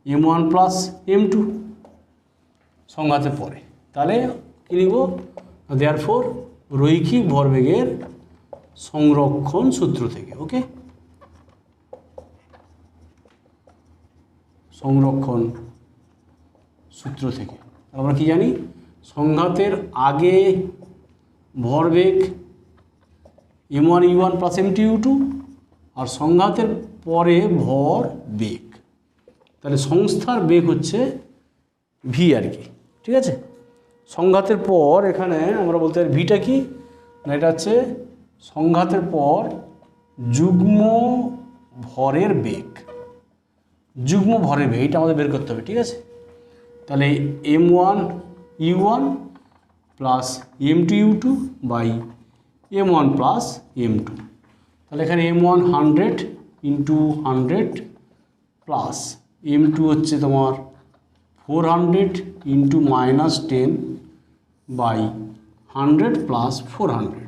m1 প্লাস m2 সংঘাতের পরে। তাহলে কী লিখব? দেয়ারফর রৈখিক ভরবেগের সংরক্ষণ সূত্র থেকে, ওকে, সংরক্ষণ সূত্র থেকে আমরা কি জানি? সংঘাতের আগে ভরবেগ m1 u1 plus m2 u2 আর সংঘাতের পরে ভর বেগ। তাহলে সংস্থার বেগ হচ্ছে ভি আর কি। ঠিক আছে, সংঘাতের পর এখানে আমরা বলতে পারি ভিটা কি না, এটা হচ্ছে সংঘাতের পর যুগ্ম ভরের বেগ, যুগ্ম ভরের বেগ এটা আমাদের বের করতে হবে। ঠিক আছে, তাহলে m1 u1 plus m2 u2 by m1 plus m2। তাহলে এখানে m1 100 ইন্টু 100 প্লাস m2 হচ্ছে তোমার 400 ইন্টু মাইনাস 10 বাই 100 প্লাস 400।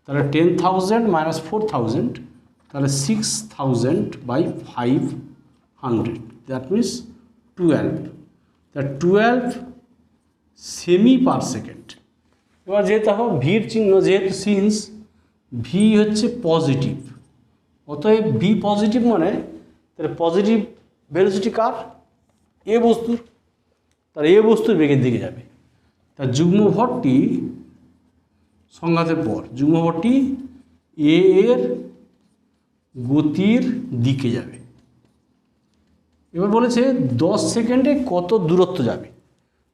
তাহলে 10,000 মাইনাস 4,000, তাহলে 6,000 বাই 500, দ্যাট মিনস 12। তা 12 সেমি পার সেকেন্ড। এবার যেহেতু এখন ভির চিহ্ন, যেহেতু সিন্স ভি হচ্ছে পজিটিভ, অতএব ভি পজিটিভ মানে তাহলে পজিটিভ ভেলোসিটি কার? এ বস্তুর। তার এ বস্তুর বেগের দিকে যাবে। তার যুগ্ম ভরটি সংঘাতের পর যুগ্ম ভরটি এ এর গতির দিকে যাবে। এবার বলেছে 10 সেকেন্ডে কত দূরত্ব যাবে।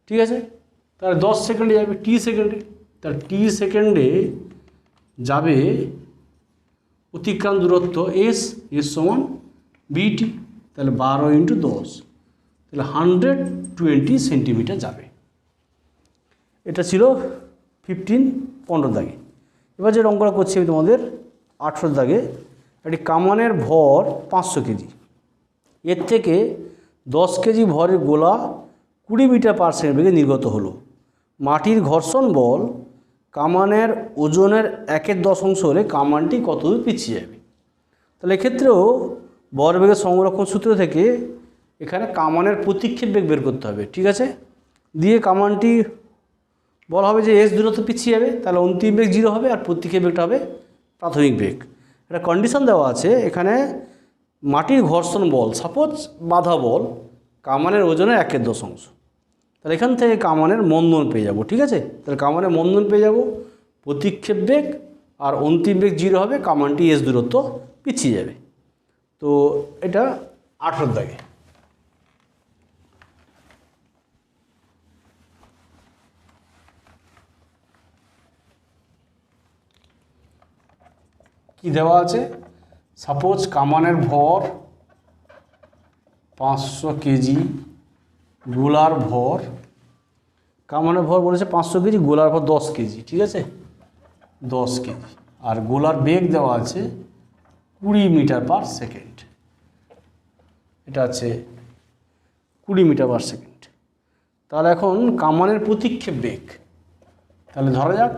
ঠিক আছে, তাহলে 10 সেকেন্ডে যাবে টি সেকেন্ডে, তার টি সেকেন্ডে যাবে অতিক্রান্ত দূরত্ব এস, এস সমান বিটি। তাহলে 12 ইন্টু 10, তাহলে 120 সেন্টিমিটার যাবে। এটা ছিল 15 দাগে। এবার যে অঙ্কটা করছি আমি তোমাদের 18 দাগে, একটি কামানের ভর 500 কেজি, এর থেকে 10 কেজি ভরের গোলা 20 মিটার পার সেকেন্ড বেগে নির্গত হলো। মাটির ঘর্ষণ বল কামানের ওজনের 1/10 হলে কামানটি কত দূর পিছিয়ে যাবে। তাহলে এক্ষেত্রেও ভরবেগের সংরক্ষণ সূত্র থেকে এখানে কামানের প্রতিক্ষেপ বেগ বের করতে হবে। ঠিক আছে, দিয়ে কামানটি বলা হবে যে এস দূরত্ব পিছিয়ে যাবে, তাহলে অন্তিম বেগ 0 হবে আর প্রতিক্ষেপ বেগটা হবে প্রাথমিক বেগ। একটা কন্ডিশন দেওয়া আছে এখানে, মাটির ঘর্ষণ বল সাপোজ বাধা বল কামানের ওজনের 1/10, তাহলে এখান থেকে কামানের মন্দন পেয়ে যাব। ঠিক আছে, তাহলে কামানের মন্দন পেয়ে যাব, প্রতিক্ষেপ বেগ আর অন্তিম বেগ 0 হবে, কামানটি s দূরত্ব পিছিয়ে যাবে। তো এটা 18 দাগে। কি দেওয়া আছে? সাপোজ কামানের ভর 500 কেজি, গোলার ভর, কামানের ভর বলেছে 500 কেজি, গোলার ভর 10 কেজি, ঠিক আছে, 10 কেজি। আর গোলার বেগ দেওয়া আছে 20 মিটার পার সেকেন্ড, এটা আছে 20 মিটার পার সেকেন্ড। তাহলে এখন কামানের প্রতিক্ষেপ বেগ, তাহলে ধরা যাক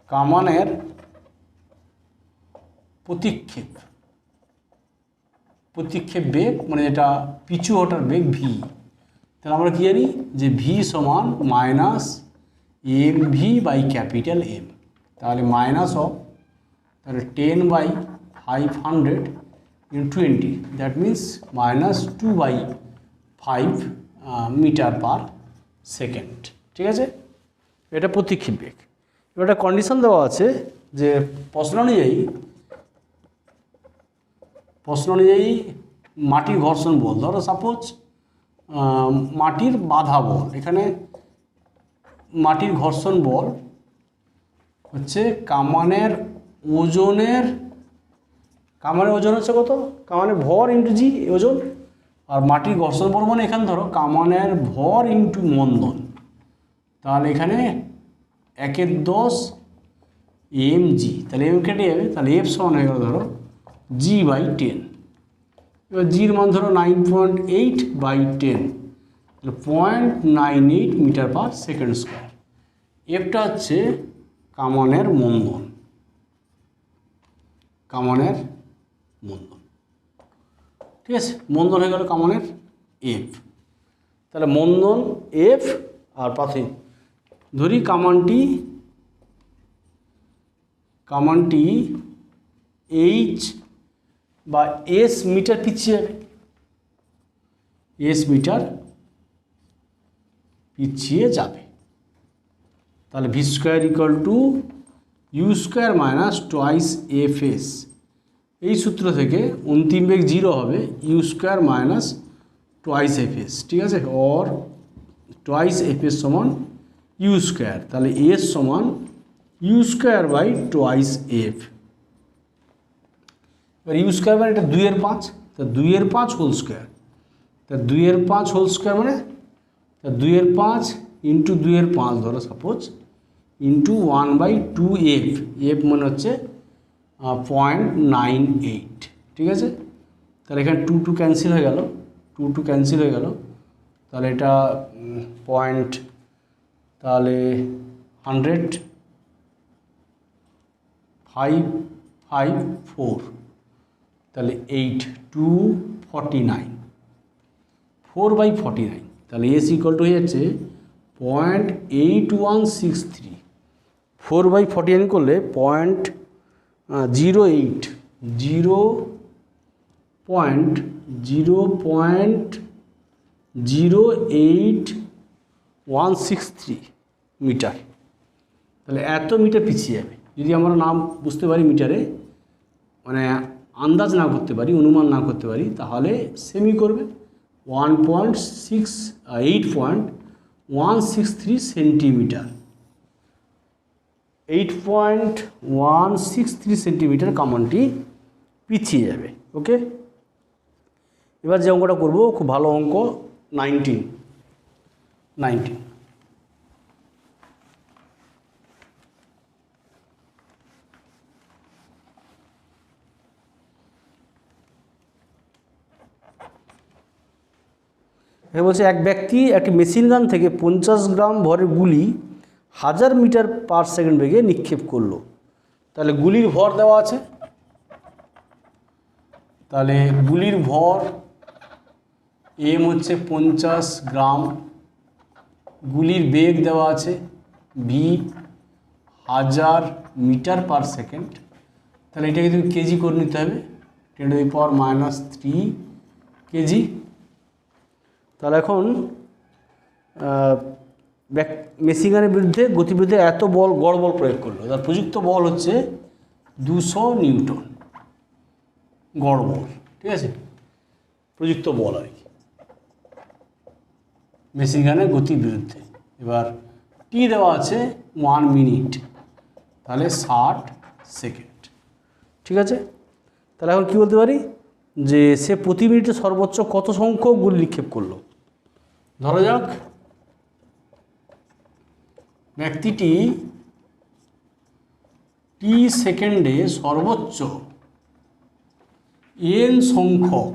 কামানের প্রতিক্ষেপ বেগ মানে এটা পিছু হটার বেগ ভি। তাহলে আমরা কি জানি যে ভি সমান minus m v by capital M. তাহলে মাইনাস অফ, তাহলে 10/500 × 20, that means -2/5 metre per second, ঠিক আছে। এটা প্রতিক্ষেপ বেগ। এবার একটা কন্ডিশন দেওয়া আছে যে প্রশ্ন অনুযায়ী মাটির ঘর্ষণ বল, ধরো সাপোজ মাটির বাধা বল, এখানে মাটির ঘর্ষণ বল হচ্ছে কামানের ওজন হচ্ছে কত? কামানের ভর ইন্টু জি ওজন, আর মাটির ঘর্ষণ বল মানে এখানে ধরো কামানের ভর ইন্টু মন্দন। তাহলে এখানে 1/10 mg, তাহলে এম কেটে যাবে, তাহলে এফ সমান হয়ে গেল ধরো g/10। এবার জির মান ধরো 9.8/10, তাহলে 0.98 মিটার পার সেকেন্ড স্কোয়ার। এফটা হচ্ছে কামানের মন্দন, ঠিক আছে, মন্দন হয়ে গেল কামানের এফ। তাহলে মন্দন এফ আর পাথে ধরি কামানটি এইচ বা এস মিটার পিছিয়ে যাবে, তাহলে v square equal to u square minus twice f s. এই সূত্র থেকে অন্তিম বেগ 0 হবে, u square minus twice f s, ঠিক আছে, অর টোয়াইস এফ এস সমান ইউ স্কোয়ার, তাহলে এস সমান u square by twice f. এবার ইউ স্কোয়ার মানে এটা 2/5, তা 2/5 হোল স্কোয়ার, তা 2/5 হোল স্কোয়ার মানে 2/5 ইন্টু 2/5 ধরো সাপোজ ইন্টু 1/2 এফ মানে হচ্ছে 0.98, ঠিক আছে। তাহলে এখানে 2 ক্যান্সেল হয়ে গেল, 2 ক্যান্সেল হয়ে গেল, তাহলে এটা পয়েন্ট, তাহলে 100.554, তাহলে 8 249 4/49, তাহলে এস ইকুয়াল টু হয়ে যাচ্ছে 0.8163। 4/49 করলে 0.8163 মিটার। তাহলে এত মিটার পিছিয়ে যাবে। যদি আমরা না বুঝতে পারি মিটারে, মানে আন্দাজ না করতে পারি, অনুমান না করতে পারি, তাহলে সেমি করবে 8.163 সেন্টিমিটার, 8.163 সেন্টিমিটার কামানটি পিছিয়ে যাবে। ওকে, এবার যে অঙ্কটা করব খুব ভালো অঙ্ক, 19। বলছে এক ব্যক্তি একটি মেশিন গান থেকে 50 গ্রাম ভরের গুলি 1000 মিটার পার সেকেন্ড বেগে নিক্ষেপ করলো। তাহলে গুলির ভর দেওয়া আছে, তাহলে গুলির ভর এম হচ্ছে 50 গ্রাম, গুলির বেগ দেওয়া আছে ভি 1000 মিটার পার সেকেন্ড। তাহলে এটাকে তুমি কেজি করে নিতে হবে, 10⁻³ কেজি। তাহলে এখন মেশিন গানের বিরুদ্ধে গতিবিরুদ্ধে এত বল, গড় বল প্রয়োগ করলো, তার প্রযুক্ত বল হচ্ছে 200 নিউটন গড় বল, ঠিক আছে, প্রযুক্ত বল আর কি মেশিন গানের গতির বিরুদ্ধে। এবার টি দেওয়া আছে 1 মিনিট, তাহলে 60 সেকেন্ড, ঠিক আছে। তাহলে এখন কী বলতে পারি যে সে প্রতি মিনিটে সর্বোচ্চ কত সংখ্যক গুলি নিক্ষেপ করলো। ধরা যাক ব্যক্তিটি টি সেকেন্ডে সর্বোচ্চ n সংখ্যক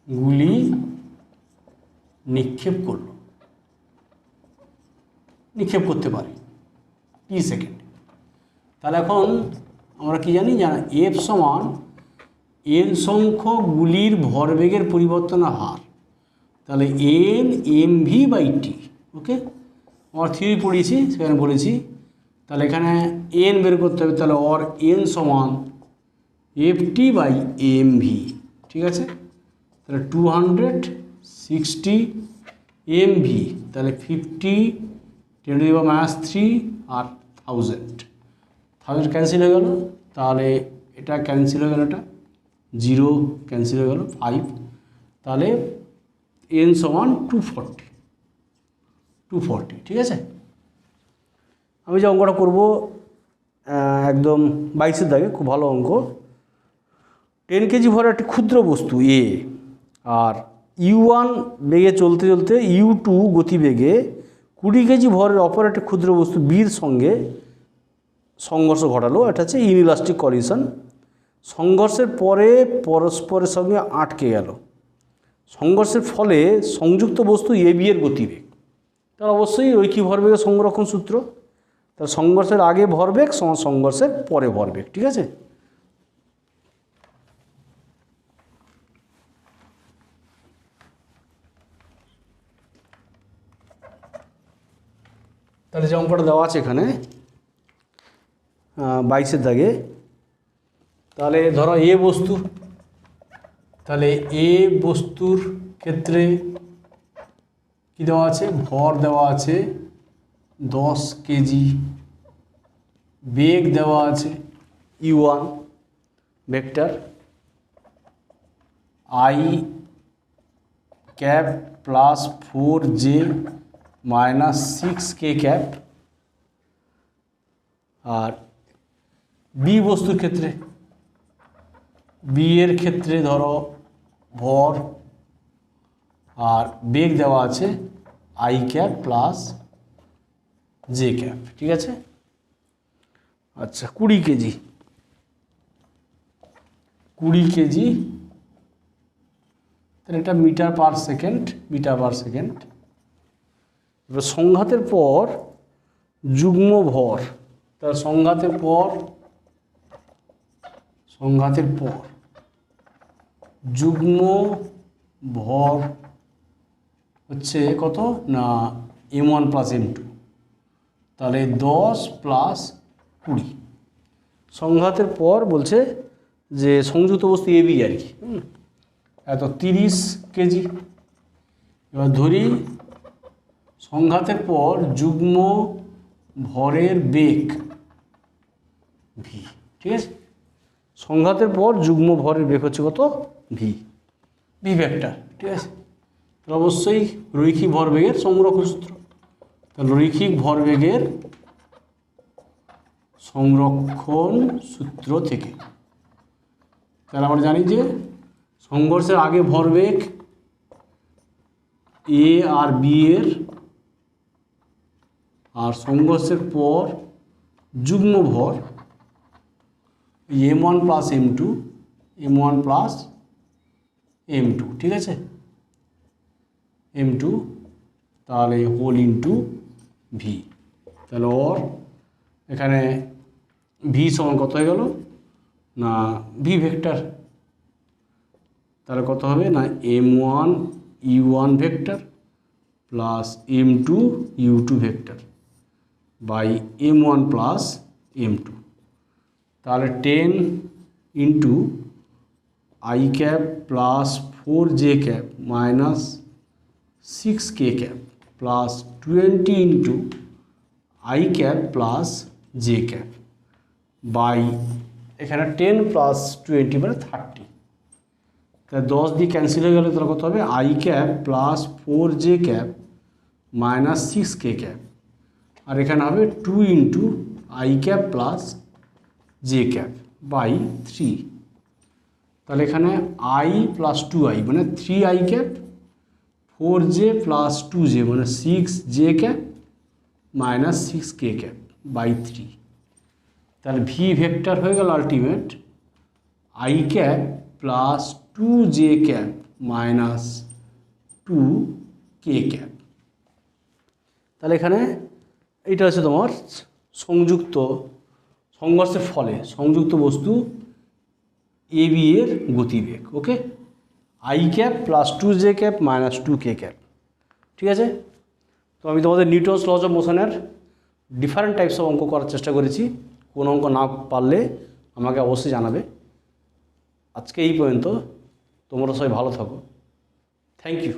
গুলি নিক্ষেপ করতে পারে টি সেকেন্ডে। তাহলে এখন আমরা কি জানি, এফ সমান n সংখ্যক গুলির ভরবেগের পরিবর্তনের হার, তাহলে n mv বাই টি। ওকে, আমরা থিওরি পড়িয়েছি, সেখানে বলেছি। তাহলে এখানে n বের করতে হবে, তাহলে অর n সমান এফটি বাই এমভি, ঠিক আছে। তাহলে 260 এমভি, তাহলে 50 10⁻³ আর 1000 ক্যান্সেল হয়ে গেল, তাহলে এটা ক্যান্সেল হয়ে গেল, এটা 0 ক্যান্সেল হয়ে গেল 5, তাহলে n সমান 240, ঠিক আছে। আমি যে অঙ্কটা করব একদম 22-এর দাগে, খুব ভালো অঙ্ক। 10 কেজি ভরের একটি ক্ষুদ্র বস্তু এ আর u1 বেগে চলতে চলতে u2 গতিবেগে 20 কেজি ভরের অপর একটি ক্ষুদ্র বস্তু বির সঙ্গে সংঘর্ষ ঘটালো। এটা হচ্ছে ইনইলাস্টিক কলিশন। সংঘর্ষের পরে পরস্পরের সঙ্গে আটকে গেল। সংঘর্ষের ফলে সংযুক্ত বস্তু এবি এর গতিবেগ, তার অবশ্যই রৈখিক ভরবেগের সংরক্ষণ সূত্র। তার সংঘর্ষের আগে ভরবেগ সমান সংঘর্ষের পরে ভরবেগ, ঠিক আছে। তাহলে যে অঙ্কটা দেওয়া আছে এখানে 22-এর দাগে, তাহলে ধরো এ বস্তু, তাহলে এ বস্তুর ক্ষেত্রে কি দেওয়া আছে, ভর দেওয়া আছে 10 কেজি, বেগ দেওয়া আছে u1 vector, i cap plus 4j minus 6k cap. আর বি বস্তুর ক্ষেত্রে, বি এর ক্ষেত্রে ধরো ভর আর বেগ দেওয়া আছে i cap plus j cap, ঠিক আছে। আচ্ছা 20 কেজি, তাহলে এটা মিটার পার সেকেন্ড। এবার সংঘাতের পর যুগ্ম ভর, তার সংঘাতের পর যুগ্ম ভর হচ্ছে কত না m1 প্লাস m2, তাহলে 10 প্লাস 20। সংঘাতের পর বলছে যে সংযুক্ত বস্তু এবি আর কি, এত 30 কেজি। এবার ধরি সংঘাতের পর যুগ্ম ভরের বেগ ভি, ঠিক আছে। সংঘাতের পর যুগ্ম ভরের বেগ হচ্ছে কত, ভি ভেক্টর, ঠিক আছে। তাহলে অবশ্যই রৈখিক ভরবেগের সংরক্ষণ সূত্র, তাহলে রৈখিক ভরবেগের সংরক্ষণ সূত্র থেকে তাহলে আমরা জানি যে সংঘর্ষের আগে ভরবেগ এ আর বি এর, আর সংঘর্ষের পর যুগ্ম ভর m1 প্লাস m2, ঠিক আছে, m2, তাহলে হোল ইন্টু ভি। তাহলে ওর এখানে ভি সমান কত হয়ে গেল না ভি ভেক্টর, তাহলে কত হবে না m1 u1 vector plus m2 u2 vector by m1 plus m2। তাহলে 10 into i cap plus 4j cap minus 6k cap plus 20 into i cap plus j cap by এখানে 10 প্লাস 20 মানে 30। তাহলে 10 দিয়ে cancel হয়ে গেলে তাহলে কত হবে i cap plus 4 j cap minus 6 k cap, আর এখানে হবে 2 into i cap plus j cap by 3। তাহলে এখানে আই প্লাস 2i মানে 3i cap, 4j plus 2j মানে 6j cap minus 6k cap by 3। তাহলে ভি ভেক্টর হয়ে গেল ultimate I cap plus 2j cap minus 2k cap. তাহলে এখানে এইটা হচ্ছে তোমার সংঘর্ষের ফলে সংযুক্ত বস্তু এ বি এর গতিবেগ। Okay, i cap plus 2j cap minus 2k cap. ঠিক আছে, তো আমি তোমাদের নিউটনস লজ অফ মোশনের ডিফারেন্ট টাইপস অফ অঙ্ক করার চেষ্টা করেছি। কোন অঙ্ক না পারলে আমাকে অবশ্যই জানাবে। আজকে এই পর্যন্ত, তোমরা সবাই ভালো থাকো। Thank you.